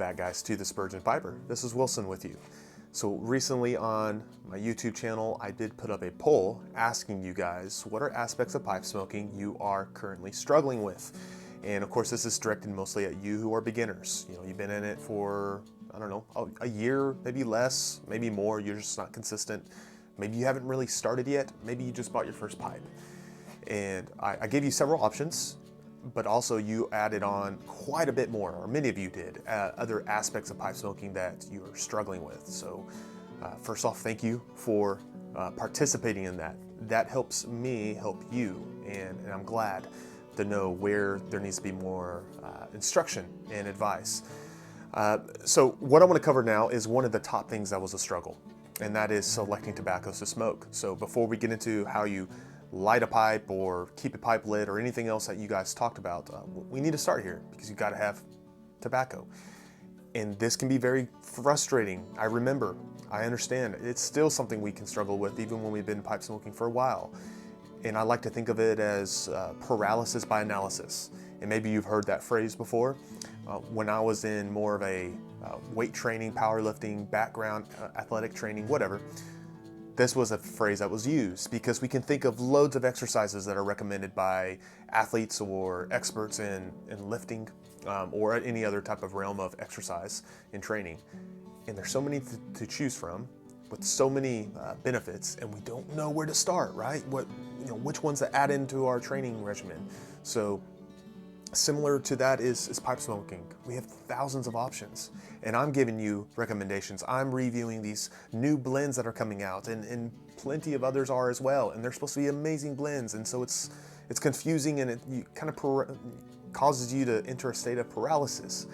back, guys, to TheSpurgeonPiper. This is Wilson with you. So recently on my YouTube channel, I did put up a poll asking you guys what are aspects of pipe smoking you are currently struggling with. And of course, this is directed mostly at you who are beginners. You know, you've been in it for, I don't know, a year, maybe less, maybe more. You're just not consistent. Maybe you haven't really started yet. Maybe you just bought your first pipe. And I gave you several options, but also you added on quite a bit more, or many of you did, other aspects of pipe smoking that you are struggling with. So first off, thank you for participating in that. That helps me help you, and I'm glad to know where there needs to be more instruction and advice. So what I want to cover now is one of the top things that was a struggle, and that is selecting tobaccos to smoke. So before we get into how you light a pipe or keep a pipe lit or anything else that you guys talked about, we need to start here because you've got to have tobacco. And this can be very frustrating. I understand. It's still something we can struggle with even when we've been pipe smoking for a while. And I like to think of it as paralysis by analysis. And maybe you've heard that phrase before. When I was in more of a weight training, powerlifting background, athletic training, whatever, this was a phrase that was used because we can think of loads of exercises that are recommended by athletes or experts in lifting or any other type of realm of exercise in training. And there's so many to choose from with so many benefits, and we don't know where to start, right? Which ones to add into our training regimen. So similar to that is pipe smoking. We have thousands of options, and I'm giving you recommendations. I'm reviewing these new blends that are coming out, and plenty of others are as well, and they're supposed to be amazing blends, and so it's confusing, and it kind of causes you to enter a state of paralysis.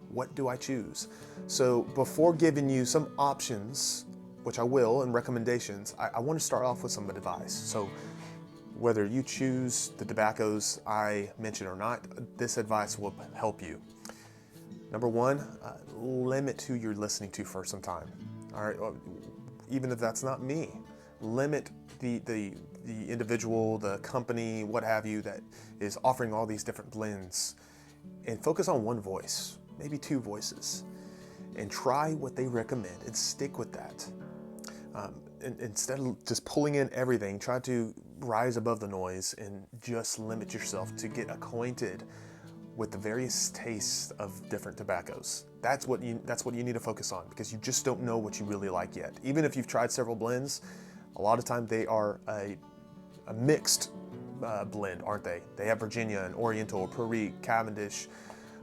What do I choose? So before giving you some options, which I will, and recommendations, I want to start off with some advice. So whether you choose the tobaccos I mentioned or not, this advice will help you. Number one, limit who you're listening to for some time. All right, even if that's not me, limit the individual, the company, what have you, that is offering all these different blends, and focus on one voice, maybe two voices, and try what they recommend and stick with that. Instead of just pulling in everything, try to rise above the noise and just limit yourself to get acquainted with the various tastes of different tobaccos. That's what you need to focus on, because you just don't know what you really like yet. Even if you've tried several blends, a lot of time they are a mixed blend, aren't they? They have Virginia and Oriental, Perique, Cavendish,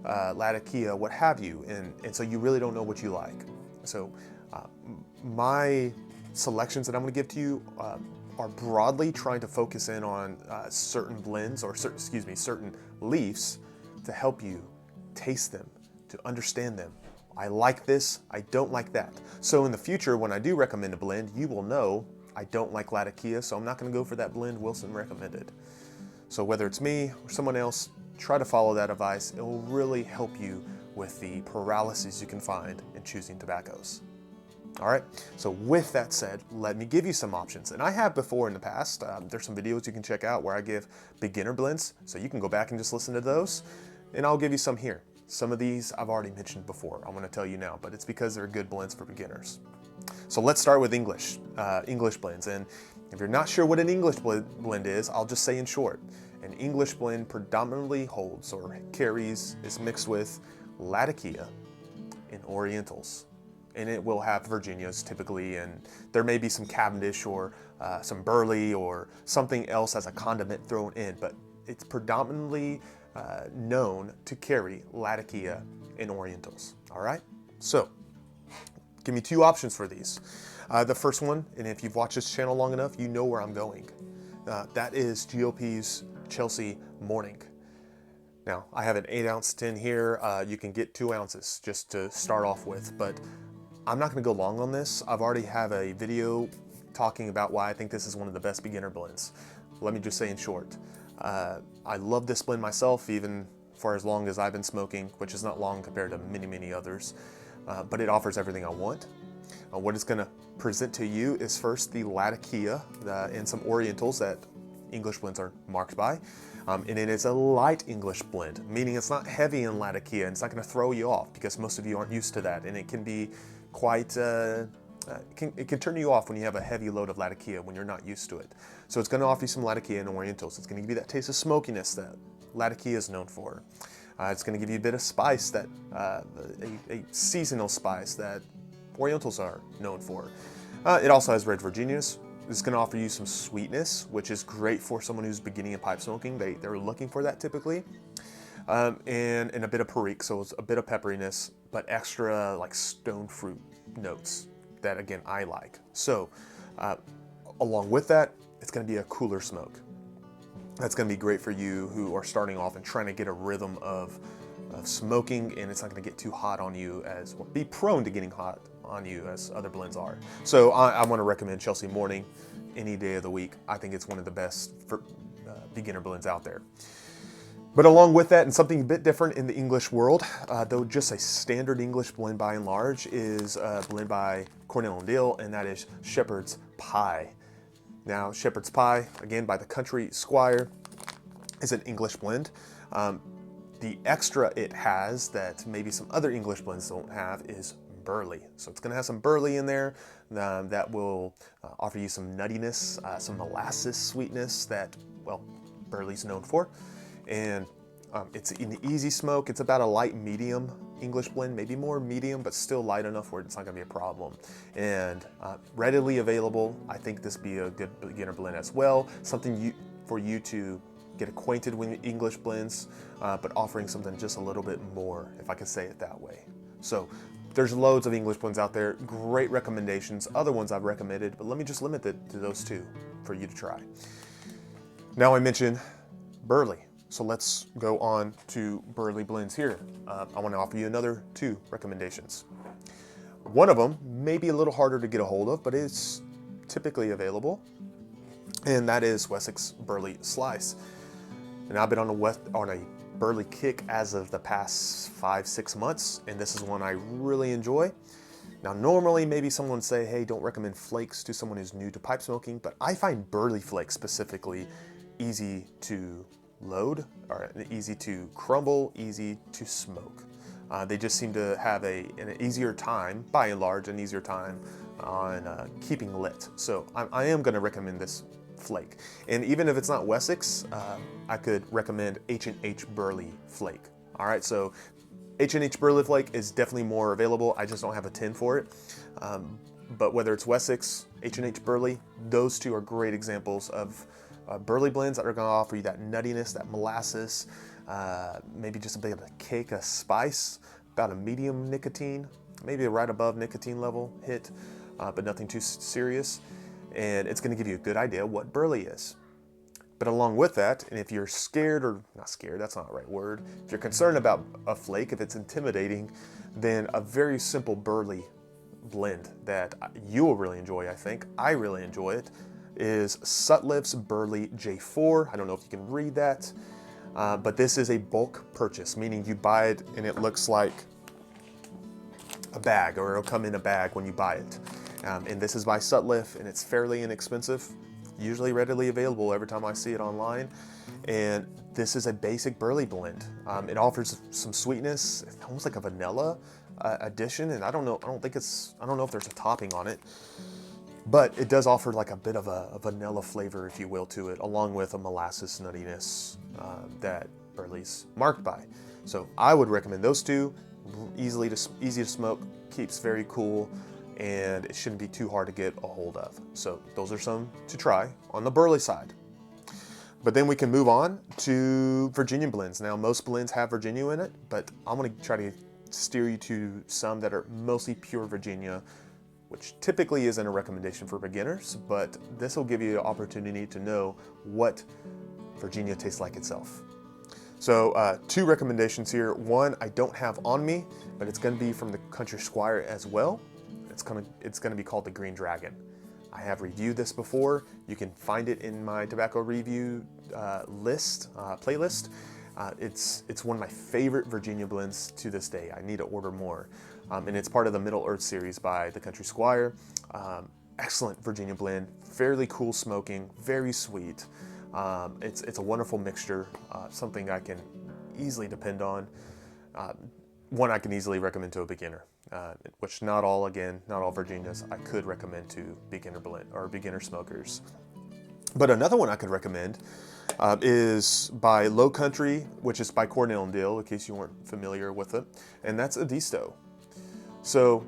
Latakia, what have you, and so you really don't know what you like. So my selections that I'm going to give to you are broadly trying to focus in on certain blends or certain leaves to help you taste them, to understand them. I like this, I don't like that. So in the future, when I do recommend a blend, you will know I don't like Latakia, so I'm not going to go for that blend Wilson recommended. So whether it's me or someone else, try to follow that advice. It will really help you with the paralysis you can find in choosing tobaccos. All right, so with that said, let me give you some options. And I have before in the past. There's some videos you can check out where I give beginner blends, so you can go back and just listen to those. And I'll give you some here. Some of these I've already mentioned before. I'm gonna tell you now, but it's because they're good blends for beginners. So let's start with English blends. And if you're not sure what an English blend is, I'll just say in short, an English blend predominantly holds or carries, is mixed with Latakia and Orientals. And it will have Virginias typically, and there may be some Cavendish or some Burley or something else as a condiment thrown in, but it's predominantly known to carry Latakia and Orientals. All right, so give me two options for these. The first one, and if you've watched this channel long enough, you know where I'm going. That is GOP's Chelsea Morning. Now, I have an 8-ounce tin here. You can get 2 ounces just to start off with, but I'm not going to go long on this. I've already have a video talking about why I think this is one of the best beginner blends. Let me just say in short, I love this blend myself, even for as long as I've been smoking, which is not long compared to many others, but it offers everything I want. What it's going to present to you is first the Latakia and some Orientals that English blends are marked by. And it is a light English blend, meaning it's not heavy in Latakia, and it's not going to throw you off because most of you aren't used to that, and it can be quite, it can turn you off when you have a heavy load of Latakia when you're not used to it. So it's going to offer you some Latakia and Orientals. It's going to give you that taste of smokiness that Latakia is known for. It's going to give you a bit of spice, that a seasonal spice that Orientals are known for. It also has red Virginias. It's going to offer you some sweetness, which is great for someone who's beginning in pipe smoking. They're looking for that typically. And a bit of perique, so it's a bit of pepperiness, but extra like stone fruit notes that, again, I like. So along with that, it's going to be a cooler smoke. That's going to be great for you who are starting off and trying to get a rhythm of smoking, and it's not going to get too hot on you, or be prone to getting hot on you as other blends are. So I want to recommend Chelsea Morning any day of the week. I think it's one of the best for beginner blends out there. But along with that, and something a bit different in the English world, though just a standard English blend by and large, is a blend by Cornell and Diehl, and that is Shepherd's Pie. Now, Shepherd's Pie, again by the Country Squire, is an English blend. The extra it has that maybe some other English blends don't have is Burley. So it's going to have some Burley in there that will offer you some nuttiness, some molasses sweetness that, well, Burley's known for. And it's an easy smoke. It's about a light medium English blend, maybe more medium, but still light enough where it's not going to be a problem. And readily available. I think this would be a good beginner blend as well. Something for you to get acquainted with English blends, but offering something just a little bit more, if I can say it that way. So there's loads of English blends out there. Great recommendations. Other ones I've recommended, but let me just limit it to those two for you to try. Now I mentioned Burley. So let's go on to Burley blends here. I want to offer you another two recommendations. One of them may be a little harder to get a hold of, but it's typically available, and that is Wessex Burley Slice. And I've been on a Burley kick as of the past 5-6 months, and this is one I really enjoy. Now, normally maybe someone would say, hey, don't recommend flakes to someone who's new to pipe smoking, but I find Burley flakes specifically easy to load, or easy to crumble, easy to smoke. They just seem to have an easier time, by and large, an easier time on keeping lit. So I am going to recommend this flake. And even if it's not Wessex, I could recommend H&H Burley flake. All right, so H&H Burley flake is definitely more available. I just don't have a tin for it. But whether it's Wessex, H&H Burley, those two are great examples of Burley blends that are going to offer you that nuttiness, that molasses, maybe just a bit of a cake of spice, about a medium nicotine, maybe a right above nicotine level hit, but nothing too serious. And it's going to give you a good idea what Burley is. But along with that, and if you're scared, or not scared, that's not the right word, if you're concerned about a flake, if it's intimidating, then a very simple Burley blend that you will really enjoy, I think, I really enjoy it, is Sutliff's Burley J4. I don't know if you can read that, but this is a bulk purchase, meaning you buy it and it looks like a bag, or it'll come in a bag when you buy it. And this is by Sutliff, and it's fairly inexpensive, usually readily available every time I see it online. And this is a basic Burley blend. It offers some sweetness, almost like a vanilla addition, and I don't know if there's a topping on it, but it does offer like a bit of a vanilla flavor, if you will, to it, along with a molasses nuttiness that Burley's marked by. So I would recommend those two. Easy to smoke, keeps very cool, and it shouldn't be too hard to get a hold of. So those are some to try on the Burley side. But then we can move on to Virginia blends. Now, most blends have Virginia in it, but I'm going to try to steer you to some that are mostly pure Virginia, which typically isn't a recommendation for beginners, but this will give you the opportunity to know what Virginia tastes like itself. So two recommendations here. One I don't have on me, but it's going to be from the Country Squire as well. It's going to be called the Green Dragon. I have reviewed this before. You can find it in my tobacco review playlist. It's one of my favorite Virginia blends to this day. I need to order more. And it's part of the Middle Earth series by the Country Squire. Excellent Virginia blend, fairly cool smoking, very sweet. It's a wonderful mixture, something I can easily depend on, one I can easily recommend to a beginner, which not all Virginias I could recommend to beginner blend or beginner smokers. But another one I could recommend is by Low Country, which is by Cornell and Diehl, in case you weren't familiar with it, and that's Edisto. So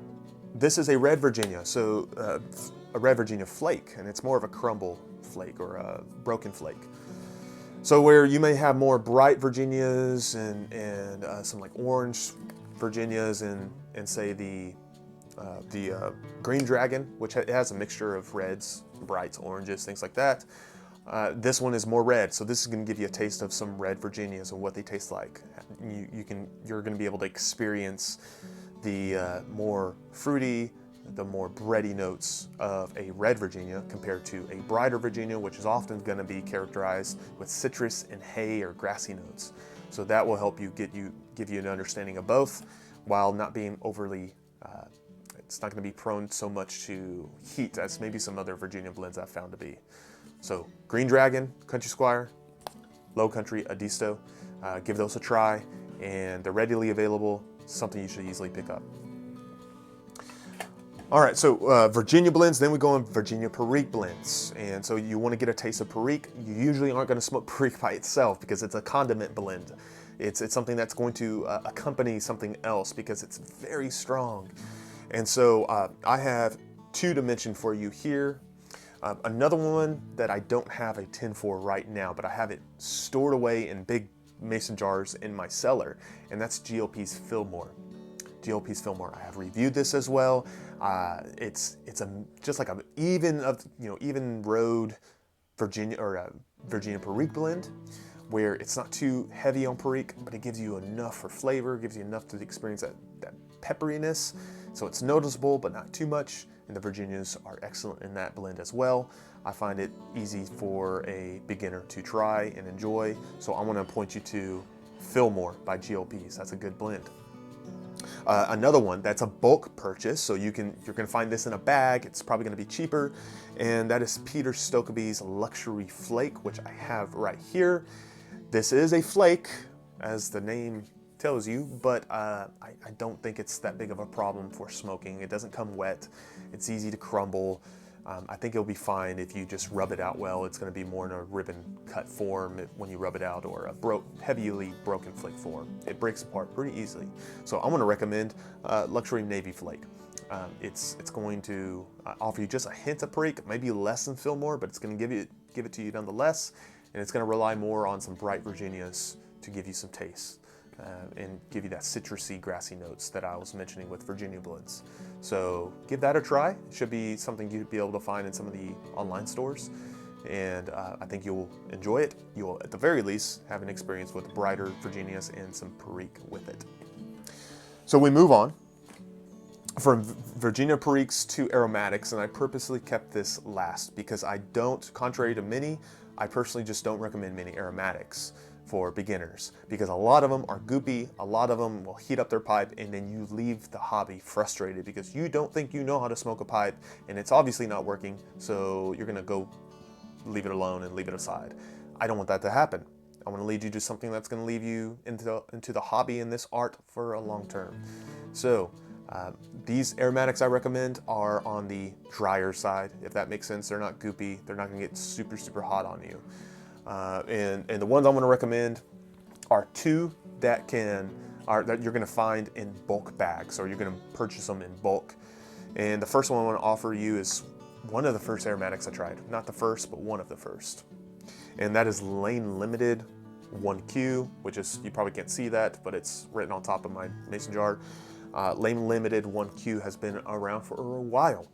this is a red Virginia, a red Virginia flake, and it's more of a crumble flake or a broken flake. So where you may have more bright Virginias and some like orange Virginias and say the Green Dragon, which has a mixture of reds, brights, oranges, things like that. This one is more red, so this is going to give you a taste of some red Virginias and what they taste like. You're going to be able to experience the more fruity, the more bready notes of a red Virginia compared to a brighter Virginia, which is often going to be characterized with citrus and hay or grassy notes. So that will help you give you an understanding of both, while not being overly. It's not going to be prone so much to heat as maybe some other Virginia blends I've found to be. So Green Dragon, Country Squire, Low Country, Edisto, give those a try, and they're readily available. Something you should easily pick up. All right, so Virginia blends, then we go on Virginia perique blends. And so you want to get a taste of perique. You usually aren't going to smoke perique by itself because it's a condiment blend. It's something that's going to accompany something else because it's very strong. And so I have two to mention for you here. Another one that I don't have a tin for right now, but I have it stored away in big mason jars in my cellar, and that's GLP's Fillmore. GLP's Fillmore. I have reviewed this as well. It's just like an even road Virginia or Virginia perique blend, where it's not too heavy on perique, but it gives you enough for flavor, gives you enough to experience that pepperiness. So it's noticeable, but not too much. And the Virginias are excellent in that blend as well. I find it easy for a beginner to try and enjoy. So I want to point you to Fillmore by GLP's. That's a good blend. Another one that's a bulk purchase, so you're going to find this in a bag. It's probably going to be cheaper, and that is Peter Stokkebye's Luxury Flake, which I have right here. This is a flake, as the name tells you, but I don't think it's that big of a problem for smoking. It doesn't come wet. It's easy to crumble. I think it'll be fine if you just rub it out well. It's going to be more in a ribbon cut form when you rub it out, or a heavily broken flake form. It breaks apart pretty easily. So I'm going to recommend Luxury Navy Flake. It's going to offer you just a hint of perique, maybe less than Fillmore, but it's going to give it to you nonetheless, and it's going to rely more on some bright Virginias to give you some taste. And give you that citrusy, grassy notes that I was mentioning with Virginia blends. So give that a try. It should be something you'd be able to find in some of the online stores, and I think you'll enjoy it. You'll, at the very least, have an experience with brighter Virginias and some perique with it. So we move on from Virginia periques to aromatics, and I purposely kept this last because contrary to many, I personally just don't recommend many aromatics for beginners, because a lot of them are goopy, a lot of them will heat up their pipe, and then you leave the hobby frustrated because you don't think you know how to smoke a pipe, and it's obviously not working, so you're gonna go leave it alone and leave it aside. I don't want that to happen. I want to lead you to something that's going to leave you into the hobby and this art for a long term. So these aromatics I recommend are on the drier side, if that makes sense. They're not goopy, they're not going to get super, super hot on you. And the ones I'm going to recommend are two that you're going to find in bulk bags, or you're going to purchase them in bulk. And the first one I want to offer you is one of the first aromatics I tried. Not the first, but one of the first. And that is Lane Limited 1Q, which is, you probably can't see that, but it's written on top of my mason jar. Lane Limited 1Q has been around for a while,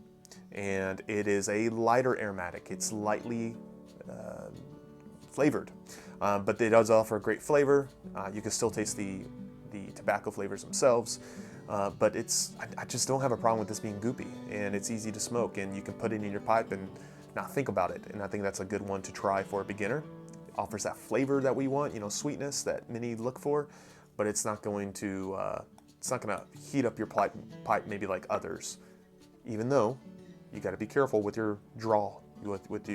and it is a lighter aromatic. It's lightly flavored, but it does offer a great flavor. You can still taste the tobacco flavors themselves, but I just don't have a problem with this being goopy, and it's easy to smoke, and you can put it in your pipe and not think about it. And I think that's a good one to try for a beginner. It offers that flavor that we want, sweetness that many look for, but it's not going to heat up your pipe maybe like others. Even though you got to be careful with your draw, with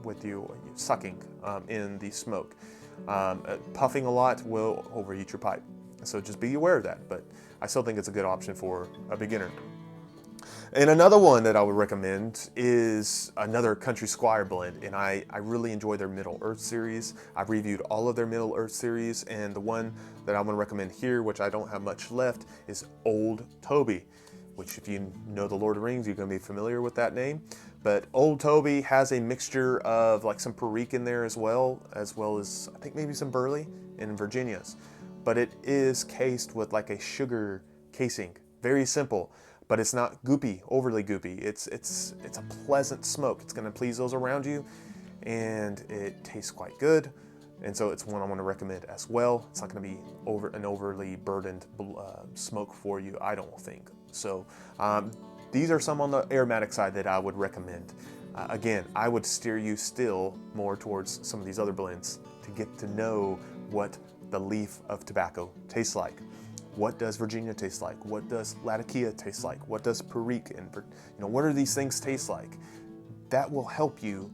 with you sucking in the smoke. Puffing a lot will overheat your pipe. So just be aware of that, but I still think it's a good option for a beginner. And another one that I would recommend is another Country Squire blend, and I really enjoy their Middle Earth series. I've reviewed all of their Middle Earth series, and the one that I want to recommend here, which I don't have much left, is Old Toby, which if you know the Lord of the Rings, you're going to be familiar with that name. But Old Toby has a mixture of like some perique in there as well as I think maybe some Burley and Virginias. But it is cased with like a sugar casing. Very simple. But it's not goopy, overly goopy. It's a pleasant smoke. It's going to please those around you, and it tastes quite good. And so it's one I want to recommend as well. It's not going to be an overly burdened smoke for you, I don't think. So these are some on the aromatic side that I would recommend. Again, I would steer you still more towards some of these other blends to get to know what the leaf of tobacco tastes like. What does Virginia taste like? What does Latakia taste like? What does perique and what do these things taste like? That will help you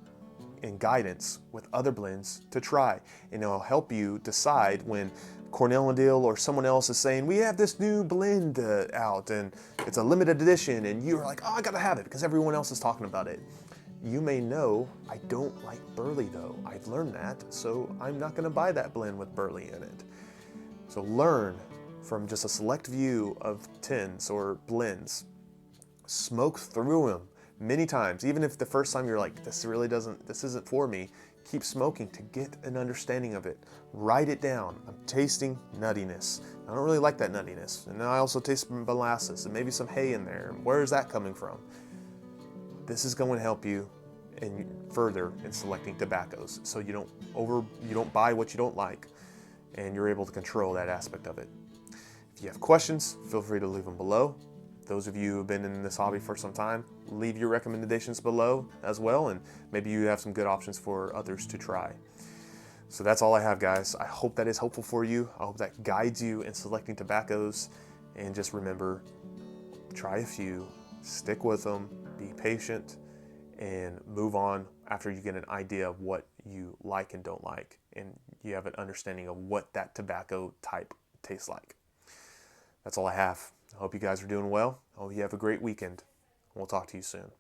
in guidance with other blends to try, and it'll help you decide when Cornell and Diehl or someone else is saying we have this new blend out and it's a limited edition, and you're like, oh, I gotta have it because everyone else is talking about it. You may know I don't like Burley though. I've learned that, so I'm not gonna buy that blend with Burley in it. So learn from just a select view of tins or blends. Smoke through them many times. Even if the first time you're like, this isn't for me, keep smoking to get an understanding of it. Write it down. I'm tasting nuttiness. I don't really like that nuttiness. And then I also taste molasses and maybe some hay in there. Where is that coming from? This is going to help you further in selecting tobaccos, so you don't buy what you don't like, and you're able to control that aspect of it. If you have questions, feel free to leave them below. Those of you who have been in this hobby for some time, leave your recommendations below as well, and maybe you have some good options for others to try. So that's all I have, guys. I hope that is helpful for you. I hope that guides you in selecting tobaccos, and just remember, try a few, stick with them, be patient, and move on after you get an idea of what you like and don't like, and you have an understanding of what that tobacco type tastes like. That's all I have. I hope you guys are doing well. I hope you have a great weekend. We'll talk to you soon.